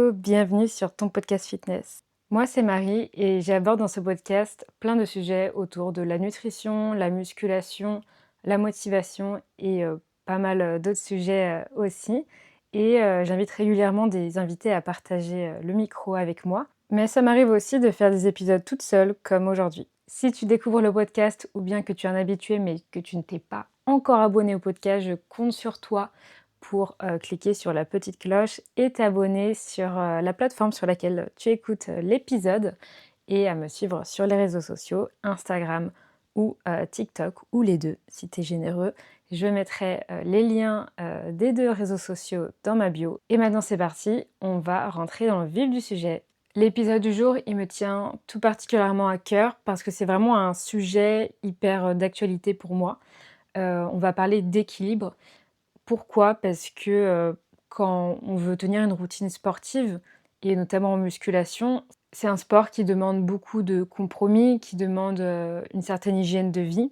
Hello, bienvenue sur ton podcast fitness. Moi, c'est Marie et j'aborde dans ce podcast plein de sujets autour de la nutrition, la musculation, la motivation et pas mal d'autres sujets aussi. Et j'invite régulièrement des invités à partager le micro avec moi. Mais ça m'arrive aussi de faire des épisodes toute seule, comme aujourd'hui. Si tu découvres le podcast ou bien que tu es un habitué mais que tu ne t'es pas encore abonné au podcast, je compte sur toi pour cliquer sur la petite cloche et t'abonner sur la plateforme sur laquelle tu écoutes l'épisode et à me suivre sur les réseaux sociaux, Instagram ou TikTok ou les deux si tu es généreux. Je mettrai les liens des deux réseaux sociaux dans ma bio. Et maintenant c'est parti, on va rentrer dans le vif du sujet. L'épisode du jour, il me tient tout particulièrement à cœur parce que c'est vraiment un sujet hyper d'actualité pour moi. On va parler d'équilibre. Pourquoi? Parce que, quand on veut tenir une routine sportive et notamment en musculation, c'est un sport qui demande beaucoup de compromis, qui demande, une certaine hygiène de vie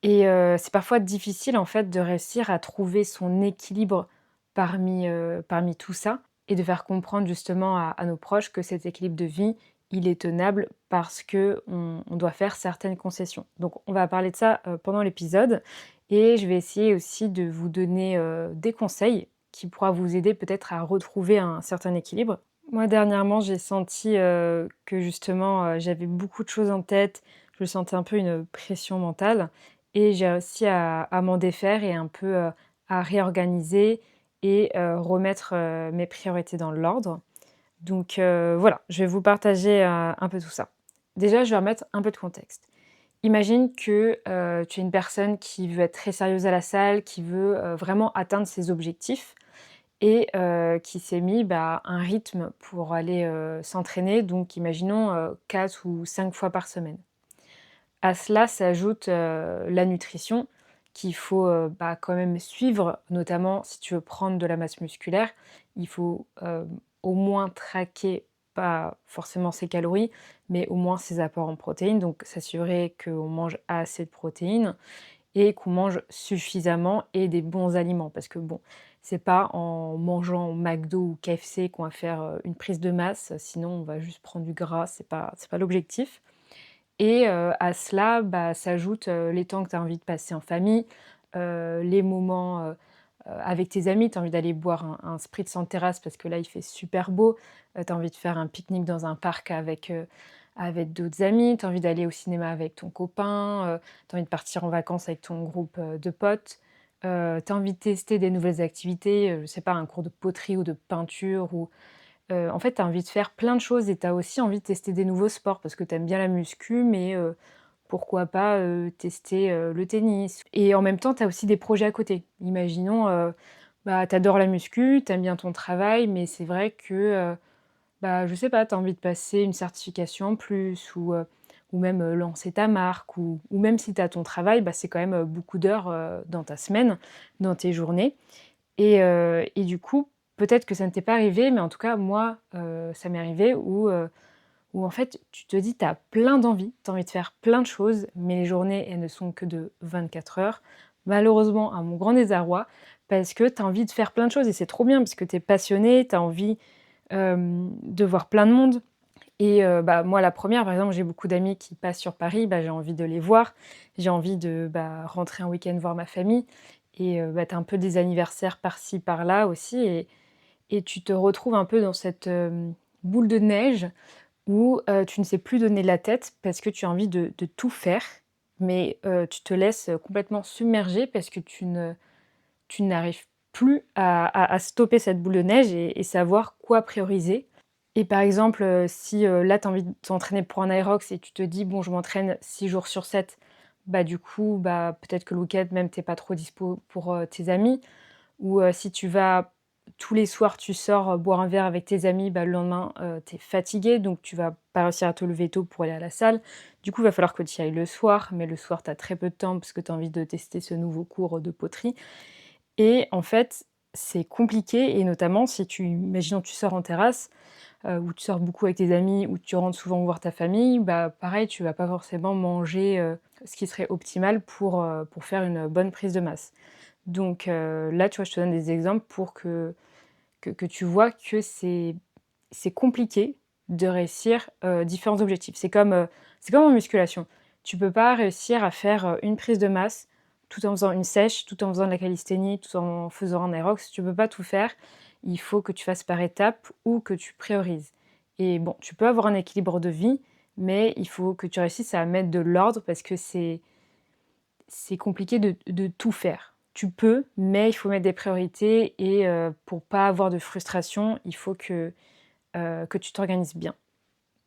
et c'est parfois difficile, en fait, de réussir à trouver son équilibre parmi tout ça et de faire comprendre justement à nos proches que cet équilibre de vie, il est tenable parce qu'on doit faire certaines concessions. Donc on va parler de ça, pendant l'épisode et je vais essayer aussi de vous donner, des conseils qui pourra vous aider peut-être à retrouver un certain équilibre. Moi, dernièrement, j'ai senti, que justement, j'avais beaucoup de choses en tête. Je sentais un peu une pression mentale et j'ai réussi à m'en défaire et un peu, à réorganiser et remettre, mes priorités dans l'ordre. Donc voilà, je vais vous partager, un peu tout ça. Déjà, je vais remettre un peu de contexte. Imagine que, tu es une personne qui veut être très sérieuse à la salle, qui veut, vraiment atteindre ses objectifs et qui s'est mis, un rythme pour aller, s'entraîner. Donc imaginons, 4 ou 5 fois par semaine. À cela s'ajoute, la nutrition qu'il faut, quand même suivre, notamment si tu veux prendre de la masse musculaire. Il faut, au moins traquer, pas forcément ses calories, mais au moins ses apports en protéines, donc s'assurer qu'on mange assez de protéines et qu'on mange suffisamment et des bons aliments. Parce que bon, c'est pas en mangeant McDo ou KFC qu'on va faire, une prise de masse, sinon on va juste prendre du gras, c'est pas l'objectif. Et à cela, s'ajoutent, les temps que tu as envie de passer en famille, les moments, avec tes amis. Tu as envie d'aller boire un spritz en terrasse parce que là, il fait super beau. Tu as envie de faire un pique-nique dans un parc avec d'autres amis. Tu as envie d'aller au cinéma avec ton copain, tu as envie de partir en vacances avec ton groupe, de potes. Tu as envie de tester des nouvelles activités, je sais pas, un cours de poterie ou de peinture ou en fait, tu as envie de faire plein de choses et tu as aussi envie de tester des nouveaux sports parce que tu aimes bien la muscu, mais pourquoi pas, tester, le tennis et en même temps, tu as aussi des projets à côté. Imaginons, tu adores la muscu, tu aimes bien ton travail, mais c'est vrai que, je sais pas, tu as envie de passer une certification en plus ou même, lancer ta marque ou même si tu as ton travail, c'est quand même, beaucoup d'heures, dans ta semaine, dans tes journées et du coup, peut-être que ça ne t'est pas arrivé, mais en tout cas moi, ça m'est arrivé où en fait, tu te dis: tu as plein d'envies, tu as envie de faire plein de choses, mais les journées, elles ne sont que de 24 heures. Malheureusement, à mon grand désarroi, parce que tu as envie de faire plein de choses et c'est trop bien parce que tu es passionné, tu as envie, de voir plein de monde et moi la première, par exemple, j'ai beaucoup d'amis qui passent sur Paris, j'ai envie de les voir. J'ai envie de, rentrer un week-end voir ma famille et tu as un peu des anniversaires par-ci par-là aussi et tu te retrouves un peu dans cette, boule de neige où, tu ne sais plus donner la tête parce que tu as envie de tout faire, mais tu te laisses, complètement submerger parce que tu n'arrives plus à stopper cette boule de neige et savoir quoi prioriser. Et par exemple, si, là tu as envie de t'entraîner pour un Aerox et tu te dis: «Bon, je m'entraîne 6 jours sur 7», du coup, peut-être que le week-end même tu es pas trop dispo pour, tes amis ou, si tu vas tous les soirs, tu sors, boire un verre avec tes amis, le lendemain, tu es fatigué, donc tu vas pas réussir à te lever tôt pour aller à la salle. Du coup, il va falloir que tu y ailles le soir, mais le soir, tu as très peu de temps parce que tu as envie de tester ce nouveau cours de poterie et en fait, c'est compliqué et notamment si imaginons tu sors en terrasse, ou tu sors beaucoup avec tes amis ou tu rentres souvent voir ta famille, pareil, tu vas pas forcément manger, ce qui serait optimal pour faire une bonne prise de masse. Donc là, tu vois, je te donne des exemples pour que tu vois que c'est c'est compliqué de réussir, différents objectifs. C'est comme en musculation. Tu peux pas réussir à faire, une prise de masse tout en faisant une sèche, tout en faisant de la calisthénie, tout en faisant un aerox. Tu peux pas tout faire. Il faut que tu fasses par étapes ou que tu priorises. Et bon, tu peux avoir un équilibre de vie, mais il faut que tu réussisses à mettre de l'ordre parce que c'est compliqué de tout faire. Tu peux, mais il faut mettre des priorités et pour pas avoir de frustration, il faut que tu t'organises bien.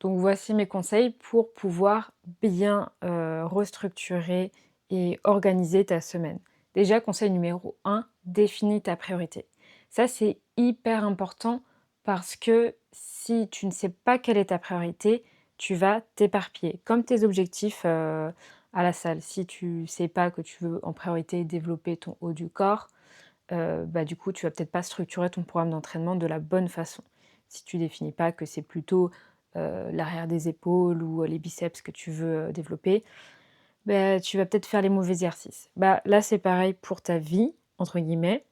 Donc voici mes conseils pour pouvoir bien, restructurer et organiser ta semaine. Déjà, conseil numéro 1, définis ta priorité. Ça, c'est hyper important parce que si tu ne sais pas quelle est ta priorité, tu vas t'éparpiller. Comme tes objectifs, à la salle. Si tu sais pas que tu veux en priorité développer ton haut du corps, bah, du coup, tu vas peut-être pas structurer ton programme d'entraînement de la bonne façon. Si tu définis pas que c'est plutôt, l'arrière des épaules ou, les biceps que tu veux, développer, bah, tu vas peut-être faire les mauvais exercices. Bah, là, c'est pareil pour ta «vie» entre guillemets.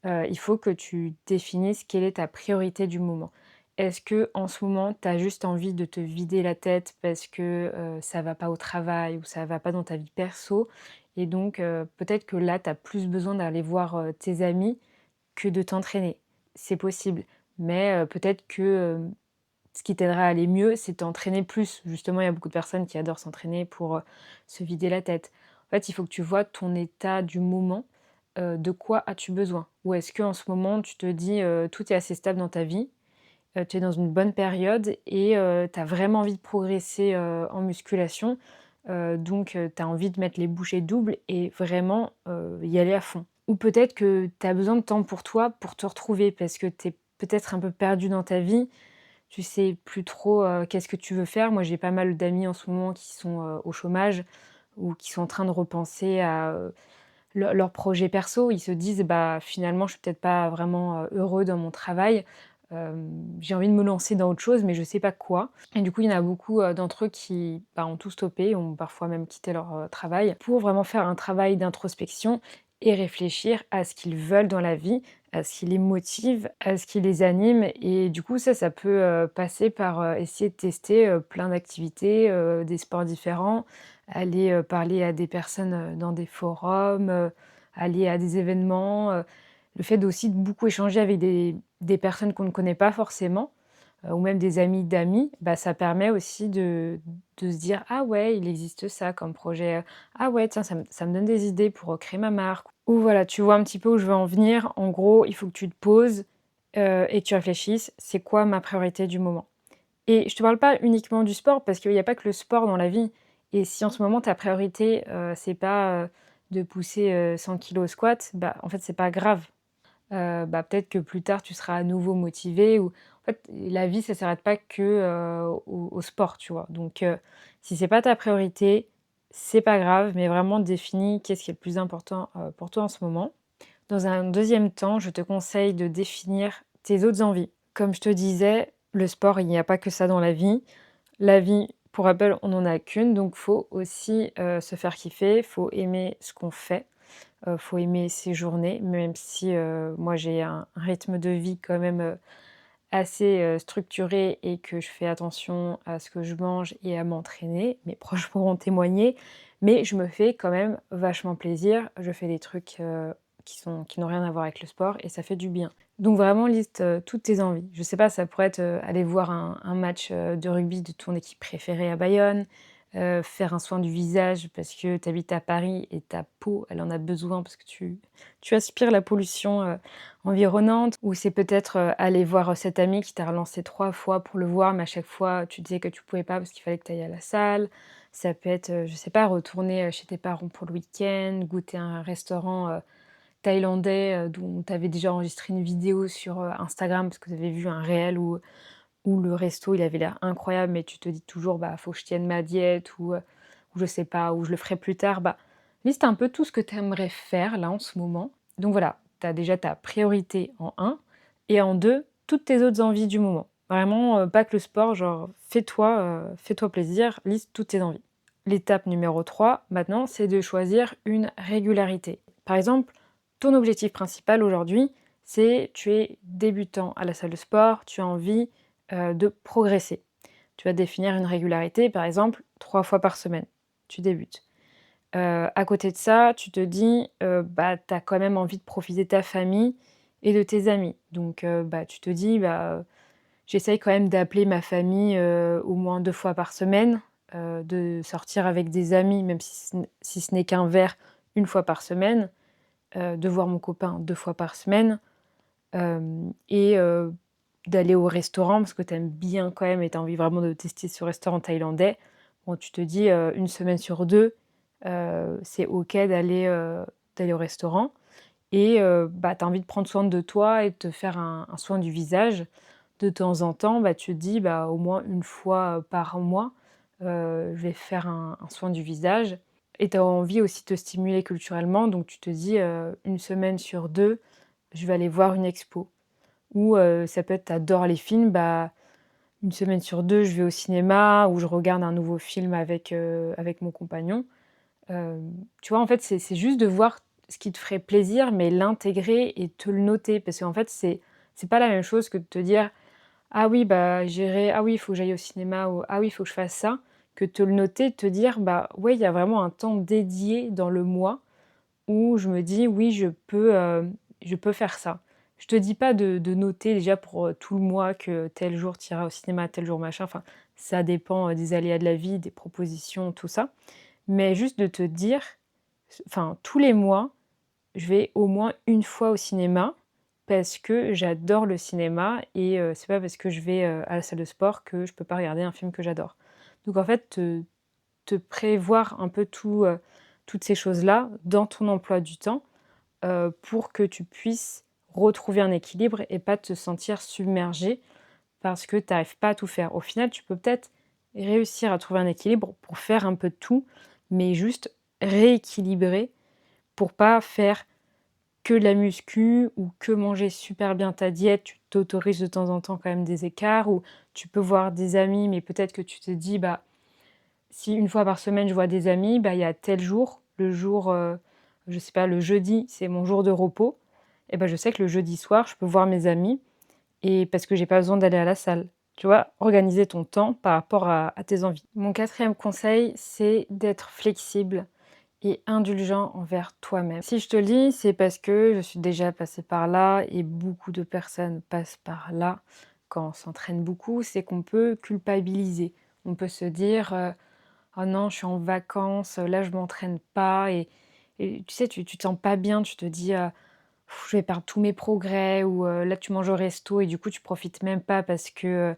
Il faut que tu définisses quelle est ta priorité du moment. Est-ce que en ce moment, tu as juste envie de te vider la tête parce que, ça va pas au travail ou ça va pas dans ta vie perso et donc peut-être que là, tu as plus besoin d'aller voir, tes amis que de t'entraîner. C'est possible, mais peut-être que, ce qui t'aidera à aller mieux, c'est t'entraîner plus. Justement, il y a beaucoup de personnes qui adorent s'entraîner pour, se vider la tête. En fait, il faut que tu vois ton état du moment, de quoi as-tu besoin? Ou est-ce que en ce moment tu te dis, tout est assez stable dans ta vie, tu es dans une bonne période et tu as vraiment envie de progresser, en musculation, donc tu as envie de mettre les bouchées doubles et vraiment, y aller à fond. Ou peut-être que tu as besoin de temps pour toi, pour te retrouver parce que tu es peut-être un peu perdu dans ta vie, tu sais plus trop, qu'est-ce que tu veux faire. Moi, j'ai pas mal d'amis en ce moment qui sont, au chômage ou qui sont en train de repenser à, leurs projets perso. Ils se disent: «Bah, finalement, je suis peut-être pas vraiment, heureux dans mon travail. J'ai envie de me lancer dans autre chose, mais je sais pas quoi». Et du coup, il y en a beaucoup, d'entre eux qui, bah, ont tout stoppé, ont parfois même quitté leur, travail pour vraiment faire un travail d'introspection et réfléchir à ce qu'ils veulent dans la vie, à ce qui les motive, à ce qui les anime et du coup, ça peut, passer par, essayer de tester, plein d'activités, des sports différents, aller, parler à des personnes, dans des forums, aller à des événements, le fait aussi de beaucoup échanger avec des personnes qu'on ne connaît pas forcément, ou même des amis d'amis, bah, ça permet aussi de se dire: «Ah ouais, il existe ça comme projet, ah ouais, tiens, ça me donne des idées pour, créer ma marque». Ou voilà, tu vois un petit peu où je veux en venir. En gros, il faut que tu te poses, et que tu réfléchisses: «C'est quoi ma priorité du moment?» Et je te parle pas uniquement du sport parce qu'il y a pas que le sport dans la vie et si en ce moment ta priorité, c'est pas, de pousser, 100 kilogrammes au squat, bah, en fait, c'est pas grave. Bah, peut-être que plus tard tu seras à nouveau motivé ou en fait, la vie ça s'arrête pas que, au sport, tu vois? Donc si c'est pas ta priorité, c'est pas grave, mais vraiment définis qu'est-ce qui est le plus important, pour toi en ce moment. Dans un deuxième temps, je te conseille de définir tes autres envies. Comme je te disais, le sport, il n'y a pas que ça dans la vie. La vie, pour rappel, on n'en a qu'une, donc faut aussi, se faire kiffer, faut aimer ce qu'on fait. Faut aimer ses journées, même si, moi j'ai un rythme de vie quand même, assez, structuré et que je fais attention à ce que je mange et à m'entraîner. Mes proches pourront témoigner, mais je me fais quand même vachement plaisir. Je fais des trucs, qui n'ont rien à voir avec le sport et ça fait du bien. Donc vraiment liste, toutes tes envies. Je sais pas, ça pourrait être, aller voir un match, de rugby de ton équipe préférée à Bayonne, faire un soin du visage parce que tu habites à Paris et ta peau, elle en a besoin parce que tu aspires la pollution, environnante. Ou c'est peut-être, aller voir, cet ami qui t'a relancé 3 fois pour le voir, mais à chaque fois tu disais que tu pouvais pas parce qu'il fallait que tu ailles à la salle. Ça peut être, je sais pas, retourner, chez tes parents pour le week-end, goûter un restaurant, thaïlandais, dont tu avais déjà enregistré une vidéo sur, Instagram parce que tu avais vu un réel où le resto, il avait l'air incroyable, mais tu te dis toujours: «Bah, faut que je tienne ma diète» ou je sais pas, ou «Je le ferai plus tard». Bah, liste un peu tout ce que tu aimerais faire là, en ce moment. Donc voilà, tu as déjà ta priorité en un et en 2 toutes tes autres envies du moment. Vraiment, pas que le sport, genre fais-toi plaisir, liste toutes tes envies. L'étape numéro 3 maintenant, c'est de choisir une régularité. Par exemple, ton objectif principal aujourd'hui, c'est tu es débutant à la salle de sport, tu as envie, de progresser. Tu vas définir une régularité, par exemple 3 fois par semaine. Tu débutes. À côté de ça, tu te dis, bah, tu as quand même envie de profiter de ta famille et de tes amis. Donc, bah, tu te dis: «Bah, j'essaye quand même d'appeler ma famille, au moins 2 fois par semaine, de sortir avec des amis, même si ce n'est qu'un verre, 1 fois par semaine, de voir mon copain 2 fois par semaine». Et d'aller au restaurant parce que tu aimes bien quand même et tu as envie vraiment de tester ce restaurant thaïlandais. Bon, tu te dis, 1 semaine sur 2, c'est OK d'aller au restaurant et bah, tu as envie de prendre soin de toi et de te faire un soin du visage. De temps en temps, bah, tu te dis: «Bah, au moins 1 fois, par mois, je vais faire un soin du visage» et tu as envie aussi de te stimuler culturellement donc tu te dis, 1 semaine sur 2, je vais aller voir une expo. Ou ça peut être tu adores les films, bah, 1 semaine sur 2, je vais au cinéma ou je regarde un nouveau film avec mon compagnon. Tu vois, en fait, c'est juste de voir ce qui te ferait plaisir, mais l'intégrer et te le noter. Parce qu'en fait, c'est pas la même chose que de te dire: «Ah oui, bah, j'irai ah oui, il faut que j'aille au cinéma» ou «Ah oui, il faut que je fasse ça», que te le noter, de te dire: «Bah, ouais, il y a vraiment un temps dédié dans le mois où je me dis: "Oui, je peux faire ça"». Je te dis pas de noter déjà pour, tout le mois que tel jour tu iras au cinéma, tel jour machin, enfin, ça dépend, des aléas de la vie, des propositions, tout ça. Mais juste de te dire, enfin, tous les mois, je vais au moins 1 fois au cinéma parce que j'adore le cinéma et c'est pas parce que je vais, à la salle de sport que je peux pas regarder un film que j'adore. Donc en fait, te prévoir un peu toutes ces choses-là dans ton emploi du temps, pour que tu puisses retrouver un équilibre et pas te sentir submergé parce que tu arrives pas à tout faire. Au final, tu peux peut-être réussir à trouver un équilibre pour faire un peu de tout, mais juste rééquilibrer pour pas faire que de la muscu ou que manger super bien ta diète. Tu t'autorises de temps en temps quand même des écarts ou tu peux voir des amis, mais peut-être que tu te dis: «Bah, si 1 fois par semaine je vois des amis, bah, il y a tel jour, le jour, je sais pas, le jeudi, c'est mon jour de repos et bah, je sais que le jeudi soir, je peux voir mes amis et parce que j'ai pas besoin d'aller à la salle. Tu vois? Organiser ton temps par rapport à tes envies. Mon quatrième conseil, c'est d'être flexible et indulgent envers toi-même. Si je te le dis, c'est parce que je suis déjà passée par là et beaucoup de personnes passent par là quand on s'entraîne beaucoup, c'est qu'on peut culpabiliser. On peut se dire, «Oh non, je suis en vacances, là je m'entraîne pas» et tu sais, tu te sens pas bien, tu te dis, «Je vais perdre tous mes progrès» ou là tu manges au resto et du coup tu profites même pas parce que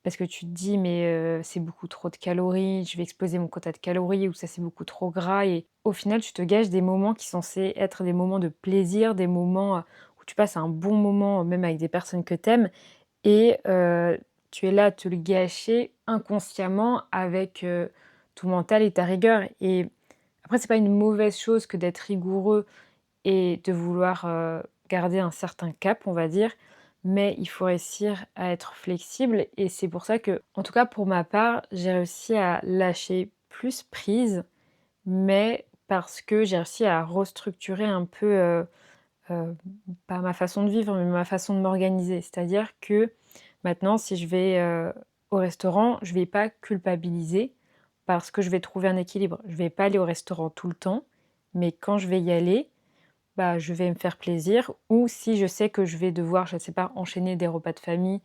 tu te dis: «Mais c'est beaucoup trop de calories, je vais exploser mon quota de calories» ou «Ça c'est beaucoup trop gras» et au final tu te gâches des moments qui sont censés être des moments de plaisir, des moments, où tu passes un bon moment, même avec des personnes que tu aimes et tu es là à te le gâcher inconsciemment avec, ton mental et ta rigueur et après c'est pas une mauvaise chose que d'être rigoureux et de vouloir, garder un certain cap, on va dire, mais il faut réussir à être flexible et c'est pour ça que, en tout cas pour ma part, j'ai réussi à lâcher plus prise, mais parce que j'ai réussi à restructurer un peu, Heu, pas ma façon de vivre, mais ma façon de m'organiser. C'est-à-dire que maintenant, si je vais, au restaurant, je vais pas culpabiliser parce que je vais trouver un équilibre. Je vais pas aller au restaurant tout le temps, mais quand je vais y aller, bah, je vais me faire plaisir ou si je sais que je vais devoir, je ne sais pas, enchaîner des repas de famille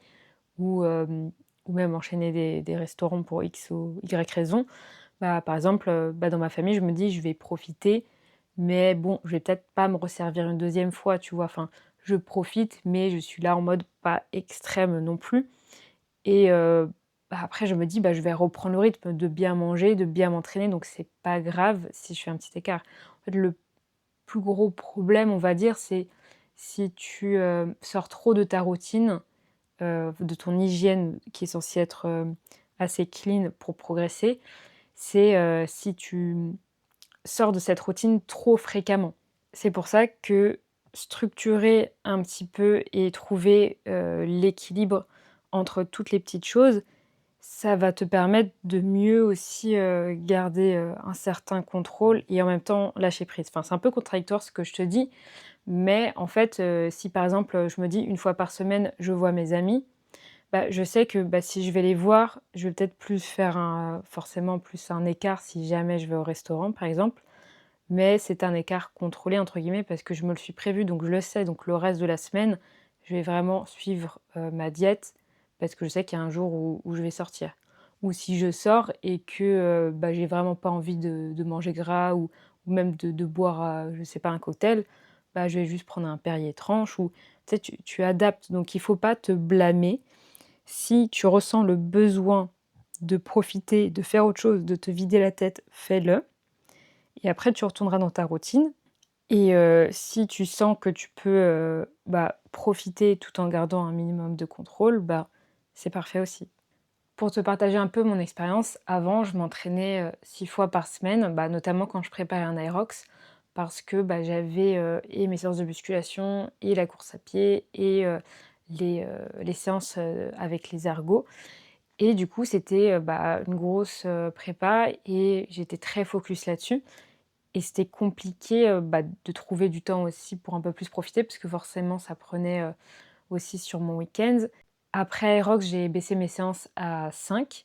ou, ou même enchaîner des restaurants pour X ou Y raison, bah, par exemple, bah, dans ma famille, je me dis: «Je vais profiter, mais bon, je vais peut-être pas me resservir une deuxième fois», tu vois? Enfin, je profite, mais je suis là en mode pas extrême non plus et bah, après je me dis: «Bah, je vais reprendre le rythme de bien manger, de bien m'entraîner, donc c'est pas grave si je fais un petit écart». En fait, le plus gros problème, on va dire, c'est si tu, sors trop de ta routine, de ton hygiène qui est censée être, assez clean pour progresser, c'est, si tu sors de cette routine trop fréquemment. C'est pour ça que structurer un petit peu et trouver, l'équilibre entre toutes les petites choses, ça va te permettre de mieux aussi, garder, un certain contrôle et en même temps lâcher prise. Enfin, c'est un peu contradictoire ce que je te dis, mais en fait, si par exemple, je me dis: «1 fois par semaine, je vois mes amis», Bah, je sais que, bah, si je vais les voir, je vais peut-être plus faire forcément plus un écart si jamais je vais au restaurant, par exemple. Mais c'est un écart «contrôlé» entre guillemets parce que je me le suis prévu, donc je le sais. Donc le reste de la semaine, je vais vraiment suivre, ma diète parce que je sais qu'il y a un jour où je vais sortir. Ou si je sors et que, bah, j'ai vraiment pas envie de manger gras ou même de boire, je sais pas, un cocktail, bah, je vais juste prendre un Perrier tranche ou tu sais, tu adaptes. Donc il faut pas te blâmer. Si tu ressens le besoin de profiter, de faire autre chose, de te vider la tête, fais-le et après tu retourneras dans ta routine et si tu sens que tu peux, bah, profiter tout en gardant un minimum de contrôle, bah, c'est parfait aussi. Pour te partager un peu mon expérience, avant je m'entraînais, 6 fois par semaine, bah, notamment quand je préparais un Aerox parce que, bah, j'avais, et mes séances de musculation et la course à pied et les séances, avec les ergots et du coup c'était, bah, une grosse, prépa et j'étais très focus là-dessus. Et c'était compliqué, bah, de trouver du temps aussi pour un peu plus profiter parce que forcément ça prenait, aussi sur mon week-end. Après Rox, j'ai baissé mes séances à 5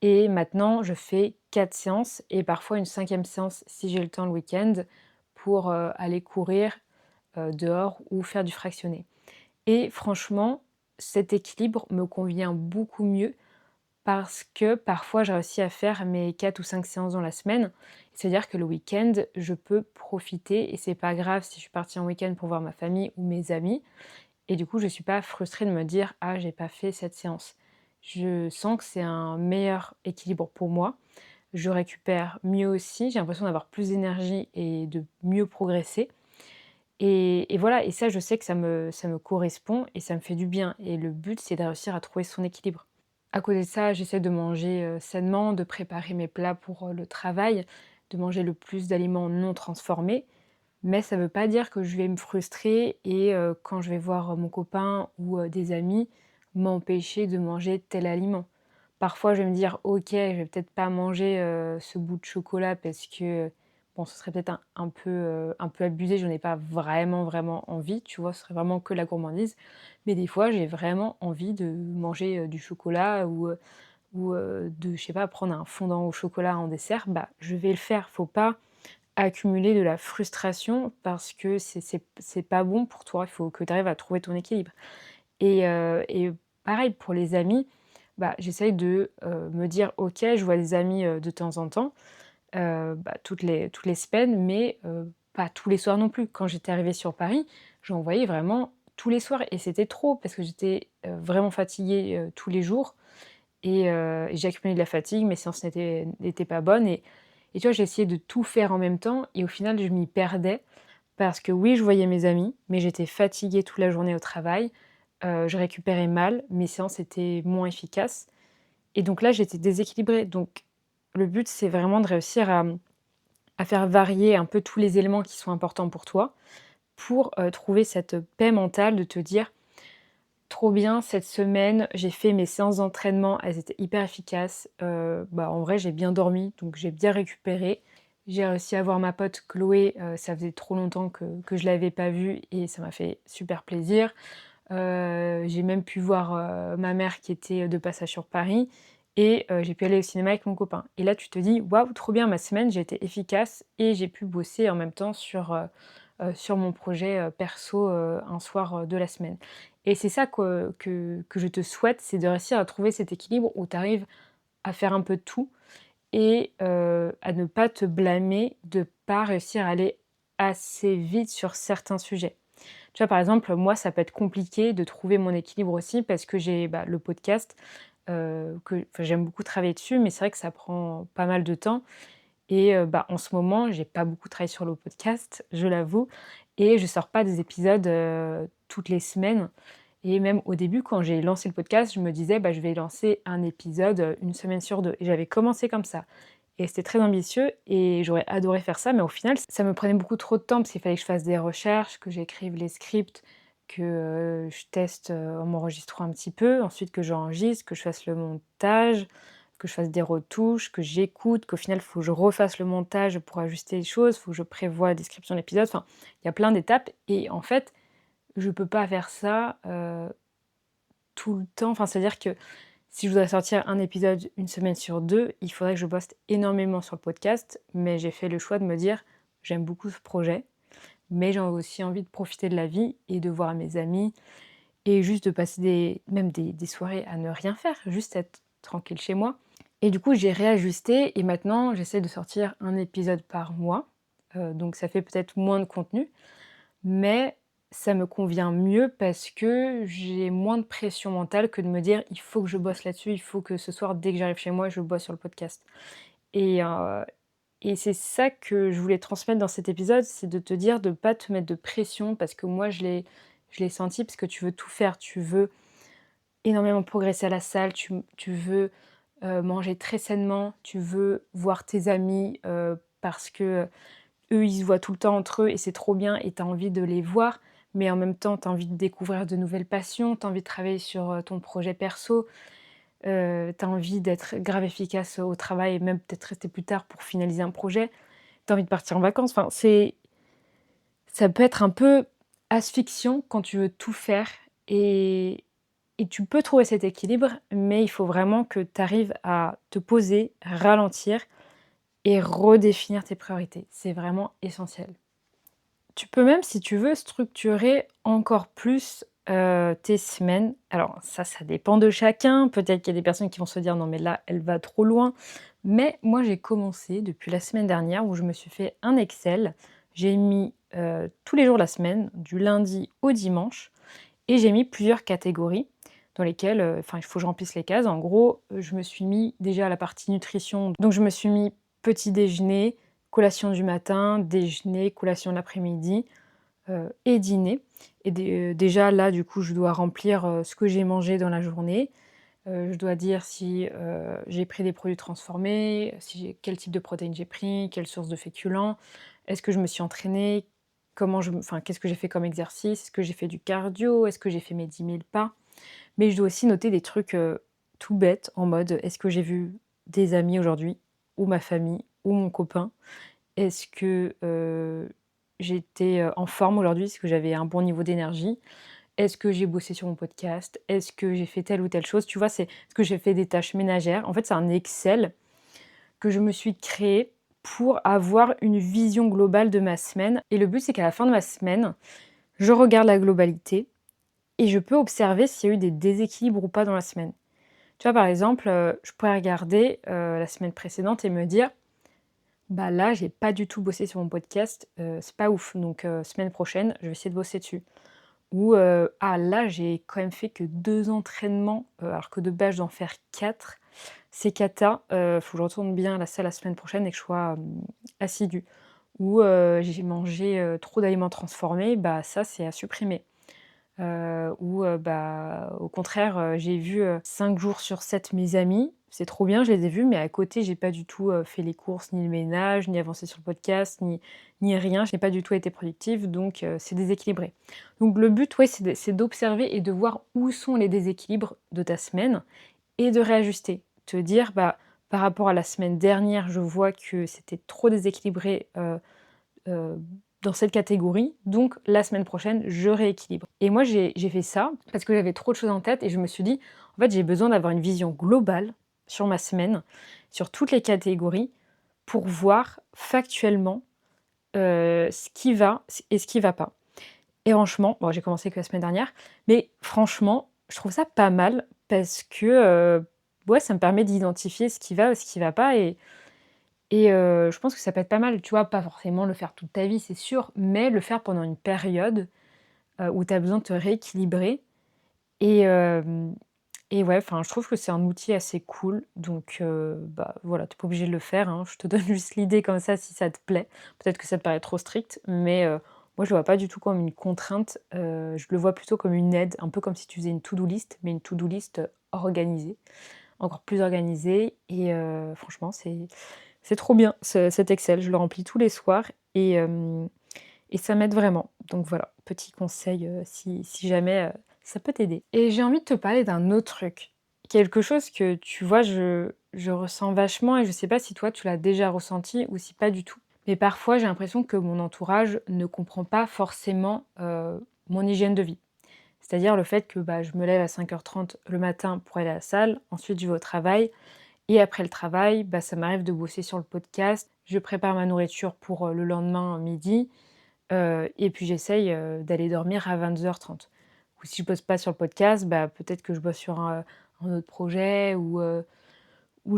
et maintenant je fais 4 séances et parfois une cinquième séance si j'ai le temps le week-end pour, aller courir, dehors ou faire du fractionné. Et franchement, cet équilibre me convient beaucoup mieux parce que parfois, j'ai réussi à faire mes 4 ou 5 séances dans la semaine. C'est-à-dire que le week-end, je peux profiter et c'est pas grave si je suis partie en week-end pour voir ma famille ou mes amis. Et du coup, je suis pas frustrée de me dire: «Ah, j'ai pas fait cette séance». Je sens que c'est un meilleur équilibre pour moi. Je récupère mieux aussi, j'ai l'impression d'avoir plus d'énergie et de mieux progresser. Et voilà, et ça, je sais que ça me correspond et ça me fait du bien. Et le but, c'est de réussir à trouver son équilibre. À côté de ça, j'essaie de manger, sainement, de préparer mes plats pour, le travail, de manger le plus d'aliments non transformés. Mais ça ne veut pas dire que je vais me frustrer et quand je vais voir, mon copain ou, des amis, m'empêcher de manger tel aliment. Parfois, je vais me dire: «OK, je vais peut-être pas manger, ce bout de chocolat parce que, bon, ce serait peut-être un peu abusé, j'en ai pas vraiment, vraiment envie», tu vois? Ce serait vraiment que la gourmandise. Mais des fois, j'ai vraiment envie de manger, du chocolat ou de, je sais pas, prendre un fondant au chocolat en dessert, bah, je vais le faire. Faut pas accumuler de la frustration parce que c'est pas bon pour toi. Il faut que tu arrives à trouver ton équilibre et pareil pour les amis, bah, j'essaye de, me dire: «OK, je vois des amis, de temps en temps, bah, toutes les semaines, mais pas tous les soirs non plus». Quand j'étais arrivée sur Paris, j'en voyais vraiment tous les soirs et c'était trop parce que j'étais, vraiment fatiguée, tous les jours et j'ai accumulé de la fatigue, mes séances n'étaient pas bonnes et tu vois, j'ai essayé de tout faire en même temps et au final, je m'y perdais parce que oui, je voyais mes amis, mais j'étais fatiguée toute la journée au travail, je récupérais mal, mes séances étaient moins efficaces et donc là, j'étais déséquilibrée. Donc le but, c'est vraiment de réussir à faire varier un peu tous les éléments qui sont importants pour toi, pour, trouver cette paix mentale de te dire: «Trop bien, cette semaine, j'ai fait mes séances d'entraînement, elles étaient hyper efficaces, bah, en vrai, j'ai bien dormi, donc j'ai bien récupéré. J'ai réussi à voir ma pote Chloé, ça faisait trop longtemps que je l'avais pas vue et ça m'a fait super plaisir. J'ai même pu voir, ma mère qui était de passage sur Paris et j'ai pu aller au cinéma avec mon copain» et là, tu te dis: «Waouh, trop bien, ma semaine, j'ai été efficace et j'ai pu bosser en même temps sur mon projet, perso, un soir, de la semaine» et c'est ça que je te souhaite, c'est de réussir à trouver cet équilibre où tu arrives à faire un peu de tout et à ne pas te blâmer de pas réussir à aller assez vite sur certains sujets. Tu vois, par exemple, moi, ça peut être compliqué de trouver mon équilibre aussi parce que j'ai, bah, le podcast, j'aime beaucoup travailler dessus, mais c'est vrai que ça prend pas mal de temps et bah, en ce moment, j'ai pas beaucoup travaillé sur le podcast, je l'avoue et je sors pas des épisodes, toutes les semaines et même au début, quand j'ai lancé le podcast, je me disais: «Bah, je vais lancer un épisode, 1 semaine sur 2 et j'avais commencé comme ça et c'était très ambitieux et j'aurais adoré faire ça, mais au final, ça me prenait beaucoup trop de temps parce qu'il fallait que je fasse des recherches, que j'écrive les scripts, que, je teste, en m'enregistrant un petit peu, ensuite que j'enregistre, que je fasse le montage, que je fasse des retouches, que j'écoute, qu'au final, il faut que je refasse le montage pour ajuster les choses, il faut que je prévoie la description de l'épisode. Enfin, il y a plein d'étapes et en fait, je peux pas faire ça, tout le temps. Enfin, c'est-à-dire que si je voudrais sortir un épisode une semaine sur 2, il faudrait que je bosse énormément sur le podcast, mais j'ai fait le choix de me dire: «J'aime beaucoup ce projet, mais j'ai aussi envie de profiter de la vie et de voir mes amis et juste de passer des soirées à ne rien faire, juste être tranquille chez moi». Et du coup, j'ai réajusté et maintenant j'essaie de sortir un épisode par mois, donc ça fait peut-être moins de contenu, mais ça me convient mieux parce que j'ai moins de pression mentale que de me dire: «Il faut que je bosse là-dessus, il faut que ce soir, dès que j'arrive chez moi, je bosse sur le podcast». Et et c'est ça que je voulais transmettre dans cet épisode, c'est de te dire de pas te mettre de pression parce que moi je l'ai senti parce que tu veux tout faire. Tu veux énormément progresser à la salle, tu veux, manger très sainement, tu veux voir tes amis, parce que, eux, ils se voient tout le temps entre eux et c'est trop bien et tu as envie de les voir, mais en même temps, tu as envie de découvrir de nouvelles passions, tu as envie de travailler sur, ton projet perso, tu as envie d'être grave efficace au travail et même peut-être rester plus tard pour finaliser un projet. Tu as envie de partir en vacances, enfin, ça peut être un peu asphyxiant quand tu veux tout faire et tu peux trouver cet équilibre, mais il faut vraiment que tu arrives à te poser, ralentir et redéfinir tes priorités. C'est vraiment essentiel. Tu peux même, si tu veux, structurer encore plus, tes semaines. Alors ça dépend de chacun. Peut-être qu'il y a des personnes qui vont se dire: «Non mais là, elle va trop loin». Mais moi, j'ai commencé depuis la semaine dernière où je me suis fait un Excel. J'ai mis, tous les jours de la semaine, du lundi au dimanche et j'ai mis plusieurs catégories dans lesquelles, enfin, il faut que je remplisse les cases. En gros, je me suis mis déjà la partie nutrition, donc je me suis mis petit déjeuner, collation du matin, déjeuner, collation de l'après-midi, et dîner et déjà là, du coup, je dois remplir, ce que j'ai mangé dans la journée. Je dois dire si, j'ai pris des produits transformés, si j'ai quel type de protéines j'ai pris, quelle source de féculents, est-ce que je me suis entraînée, qu'est-ce que j'ai fait comme exercice, est-ce que j'ai fait du cardio, est-ce que j'ai fait mes 10 000 pas? Mais je dois aussi noter des trucs, tout bêtes en mode: est-ce que j'ai vu des amis aujourd'hui? Ou ma famille? Ou mon copain? Est-ce que, j'étais, en forme aujourd'hui? Est-ce que j'avais un bon niveau d'énergie? Est-ce que j'ai bossé sur mon podcast? Est-ce que j'ai fait telle ou telle chose? Tu vois? C'est est-ce que j'ai fait des tâches ménagères? En fait, c'est un Excel que je me suis créé pour avoir une vision globale de ma semaine et le but, c'est qu'à la fin de ma semaine, je regarde la globalité et je peux observer s'il y a eu des déséquilibres ou pas dans la semaine. Tu vois, par exemple, je pourrais regarder, la semaine précédente et me dire: «Bah, là, j'ai pas du tout bossé sur mon podcast, c'est pas ouf, donc semaine prochaine, je vais essayer de bosser dessus». Ou «Ah là, j'ai quand même fait que 2 entraînements, alors que de base, je dois en faire 4. C'est cata, faut que je retourne bien à la salle la semaine prochaine et que je sois, assidue». Ou «J'ai mangé, trop d'aliments transformés, bah, ça, c'est à supprimer». Ou bah, au contraire, j'ai vu, 5 jours sur 7 mes amis, c'est trop bien, je les ai vus, mais à côté, j'ai pas du tout, fait les courses, ni le ménage, ni avancé sur le podcast, ni rien. Je n'ai pas du tout été productive, donc c'est déséquilibré. Donc le but, ouais, c'est d'observer et de voir où sont les déséquilibres de ta semaine et de réajuster. Te dire: «Bah, par rapport à la semaine dernière, je vois que c'était trop déséquilibré, heu, dans cette catégorie, donc la semaine prochaine, je rééquilibre». Et moi, j'ai fait ça parce que j'avais trop de choses en tête et je me suis dit: «En fait, j'ai besoin d'avoir une vision globale sur ma semaine, sur toutes les catégories pour voir factuellement, ce qui va et ce qui va pas». Et franchement, bon, j'ai commencé que la semaine dernière, mais franchement, je trouve ça pas mal parce que, ouais, ça me permet d'identifier ce qui va, ce qui va pas et je pense que ça peut être pas mal, tu vois? Pas forcément le faire toute ta vie, c'est sûr, mais le faire pendant une période, où tu as besoin de te rééquilibrer et et ouais, enfin, je trouve que c'est un outil assez cool donc bah, voilà, tu es pas obligé de le faire, hein. Je te donne juste l'idée comme ça si ça te plaît. Peut-être que ça te paraît trop strict, mais moi, je le vois pas du tout comme une contrainte, je le vois plutôt comme une aide, un peu comme si tu faisais une to-do list, mais une to-do list, organisée, encore plus organisée et franchement, c'est trop bien cet Excel. Je le remplis tous les soirs et ça m'aide vraiment. Donc voilà, petit conseil, si jamais, ça peut t'aider. Et j'ai envie de te parler d'un autre truc. Quelque chose que, tu vois, je ressens vachement et je sais pas si toi tu l'as déjà ressenti ou si pas du tout. Mais parfois j'ai l'impression que mon entourage ne comprend pas forcément, mon hygiène de vie. C'est-à-dire le fait que, je me lève à 5h30 le matin pour aller à la salle, ensuite je vais au travail et après le travail, ça m'arrive de bosser sur le podcast. Je prépare ma nourriture pour, le lendemain midi, et puis j'essaye, d'aller dormir à 22h30. Ou si je bosse pas sur le podcast, peut-être que je bosse sur un autre projet ou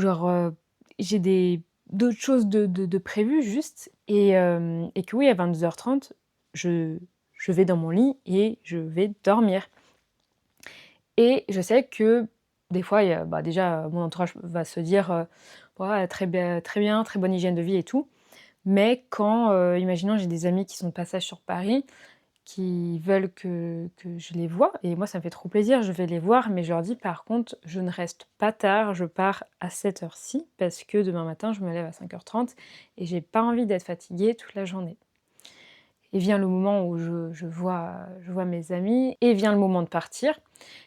genre, j'ai d'autres choses de prévues juste et que oui, à 22h30, je je vais dans mon lit et je vais dormir. Et je sais que des fois, il y a déjà, mon entourage va se dire, «Ouais, très bien, très bonne hygiène de vie et tout». Mais quand, imaginons j'ai des amis qui sont de passage sur Paris, qui veulent que je les voie et moi ça me fait trop plaisir, je vais les voir, mais je leur dis: «Par contre, je ne reste pas tard, je pars à cette heure-ci parce que demain matin je me lève à 5h30 et j'ai pas envie d'être fatiguée toute la journée». Et vient le moment où je vois mes amis et vient le moment de partir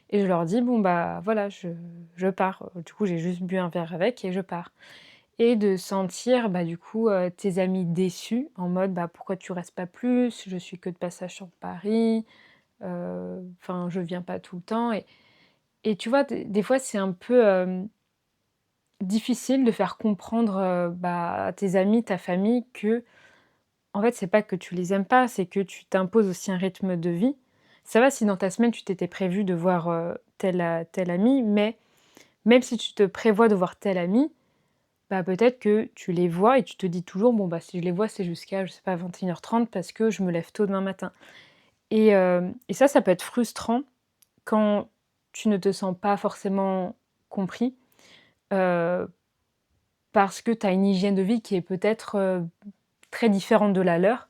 et je leur dis: «Bon, voilà, je pars». Du coup, j'ai juste bu un verre avec et je pars et de sentir, du coup, tes amis déçus en mode: «Pourquoi tu restes pas plus? Je suis que de passage sur Paris, enfin, je viens pas tout le temps» et tu vois, des fois, c'est un peu, difficile de faire comprendre, à tes amis, ta famille que en fait, c'est pas que tu les aimes pas, c'est que tu t'imposes aussi un rythme de vie. Ça va si dans ta semaine, tu t'étais prévu de voir, tel ami, mais même si tu te prévois de voir tel ami, peut-être que tu les vois et tu te dis toujours: «Bon, si je les vois, c'est jusqu'à, je sais pas, 21h30 parce que je me lève tôt demain matin» et ça peut être frustrant quand tu ne te sens pas forcément compris, heu, parce que tu as une hygiène de vie qui est peut-être, très différente de la leur.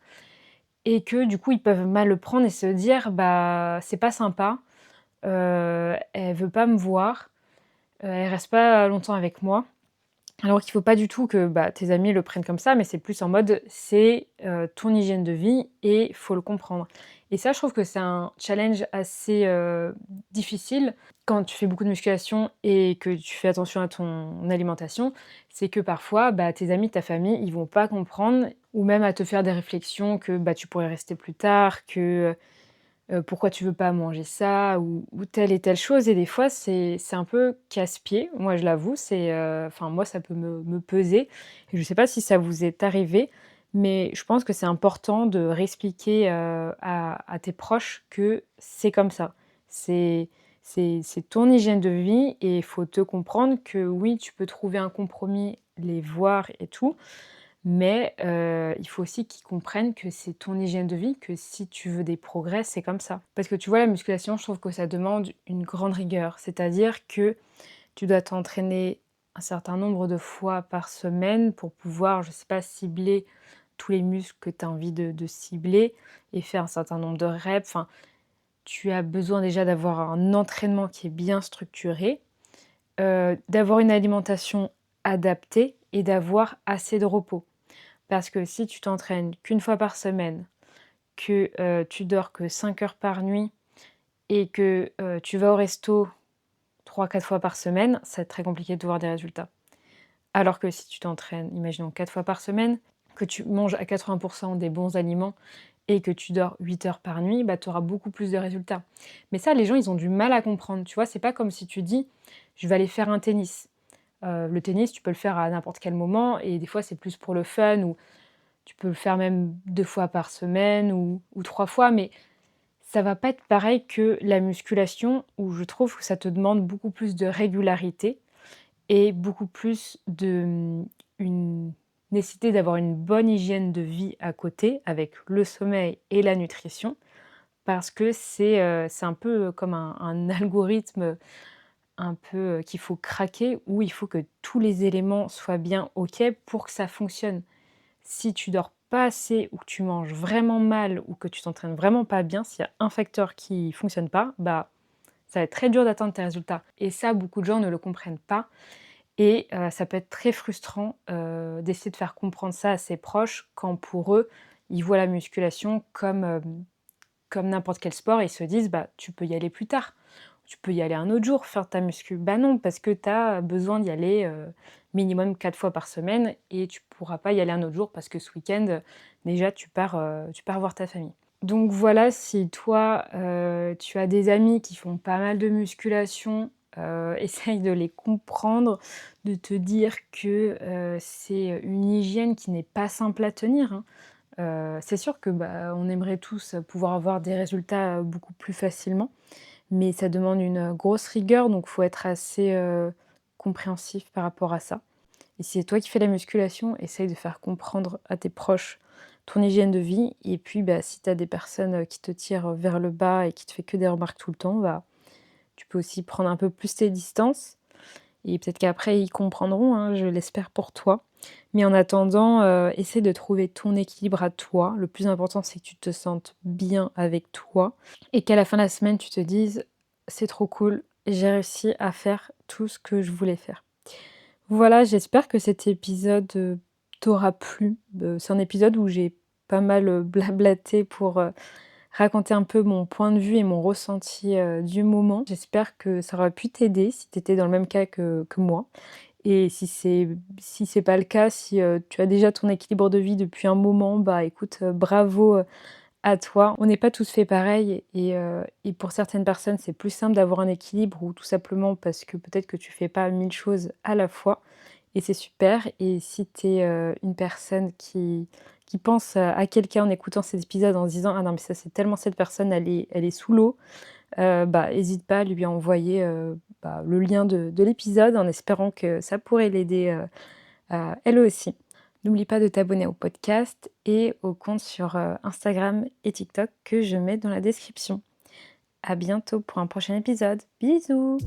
Et que du coup, ils peuvent mal le prendre et se dire: c'est pas sympa, elle veut pas me voir, elle reste pas longtemps avec moi». Alors qu'il faut pas du tout que, tes amis le prennent comme ça, mais c'est plus en mode, c'est, ton hygiène de vie et faut le comprendre. Et ça, je trouve que c'est un challenge assez, difficile quand tu fais beaucoup de musculation et que tu fais attention à ton alimentation. C'est que parfois, tes amis, ta famille, ils vont pas comprendre ou même à te faire des réflexions que, tu pourrais rester plus tard, que, pourquoi tu veux pas manger ça ou telle et telle chose et des fois c'est un peu casse-pied. Moi je l'avoue, enfin moi ça peut me peser et je sais pas si ça vous est arrivé, mais je pense que c'est important de réexpliquer, à tes proches que c'est comme ça. C'est c'est ton hygiène de vie et il faut te comprendre que oui, tu peux trouver un compromis, les voir et tout, mais il faut aussi qu'ils comprennent que c'est ton hygiène de vie, que si tu veux des progrès, c'est comme ça. Parce que tu vois, la musculation, je trouve que ça demande une grande rigueur. C'est-à-dire que tu dois t'entraîner un certain nombre de fois par semaine pour pouvoir, je sais pas, cibler tous les muscles que tu as envie de cibler et faire un certain nombre de reps. Enfin, tu as besoin déjà d'avoir un entraînement qui est bien structuré, d'avoir une alimentation adaptée et d'avoir assez de repos. Parce que si tu t'entraînes qu'une fois par semaine, que, tu dors que 5 heures par nuit et que, tu vas au resto 3-4 fois par semaine, ça va être très compliqué de voir des résultats. Alors que si tu t'entraînes, imaginons 4 fois par semaine, que tu manges à 80 des bons aliments et que tu dors 8 heures par nuit, tu auras beaucoup plus de résultats. Mais ça, les gens, ils ont du mal à comprendre, tu vois? C'est pas comme si tu dis: «Je vais aller faire un tennis». Le tennis, tu peux le faire à n'importe quel moment et des fois, c'est plus pour le fun ou tu peux le faire même 2 fois par semaine ou 3 fois, mais ça va pas être pareil que la musculation où je trouve que ça te demande beaucoup plus de régularité et beaucoup plus une nécessité d'avoir une bonne hygiène de vie à côté avec le sommeil et la nutrition parce que c'est un peu comme un algorithme un peu, qu'il faut craquer où il faut que tous les éléments soient bien OK pour que ça fonctionne. Si tu dors pas assez ou que tu manges vraiment mal ou que tu t'entraînes vraiment pas bien, s'il y a un facteur qui fonctionne pas, ça va être très dur d'atteindre tes résultats et ça, beaucoup de gens ne le comprennent pas et ça peut être très frustrant, d'essayer de faire comprendre ça à ses proches quand pour eux, ils voient la musculation comme n'importe quel sport et ils se disent: «Tu peux y aller plus tard. Tu peux y aller un autre jour faire ta muscu». Bah non, parce que tu as besoin d'y aller, minimum 4 fois par semaine et tu pourras pas y aller un autre jour parce que ce week-end, déjà tu pars voir ta famille. Donc voilà, si toi, tu as des amis qui font pas mal de musculation, essaye de les comprendre, de te dire que, c'est une hygiène qui n'est pas simple à tenir, hein. C'est sûr que, bah, on aimerait tous pouvoir avoir des résultats, beaucoup plus facilement, mais ça demande une, grosse rigueur, donc faut être assez, compréhensif par rapport à ça. Et si c'est toi qui fais la musculation, essaye de faire comprendre à tes proches ton hygiène de vie et puis, bah, si tu as des personnes, qui te tirent vers le bas et qui te fait que des remarques tout le temps, bah, tu peux aussi prendre un peu plus tes distances et peut-être qu'après ils comprendront, hein, je l'espère pour toi. Mais en attendant, essaie de trouver ton équilibre à toi. Le plus important, c'est que tu te sentes bien avec toi et qu'à la fin de la semaine, tu te dises: «C'est trop cool, j'ai réussi à faire tout ce que je voulais faire». Voilà, j'espère que cet épisode, t'aura plu. C'est un épisode où j'ai pas mal, blablaté pour, raconter un peu mon point de vue et mon ressenti, du moment. J'espère que ça aura pu t'aider si tu étais dans le même cas que moi et si c'est pas le cas, si, tu as déjà ton équilibre de vie depuis un moment, bah, écoute, bravo, à toi. On n'est pas tous faits pareil et pour certaines personnes, c'est plus simple d'avoir un équilibre ou tout simplement parce que peut-être que tu fais pas 1000 choses à la fois et c'est super et si tu es, une personne qui pense à quelqu'un en écoutant cet épisode en se disant: «Ah non mais ça c'est tellement cette personne, elle est sous l'eau», bah, hésite pas à lui envoyer, bah, le lien de l'épisode en espérant que ça pourrait l'aider, elle aussi. N'oublie pas de t'abonner au podcast et au compte sur, Instagram et TikTok que je mets dans la description. À bientôt pour un prochain épisode. Bisous!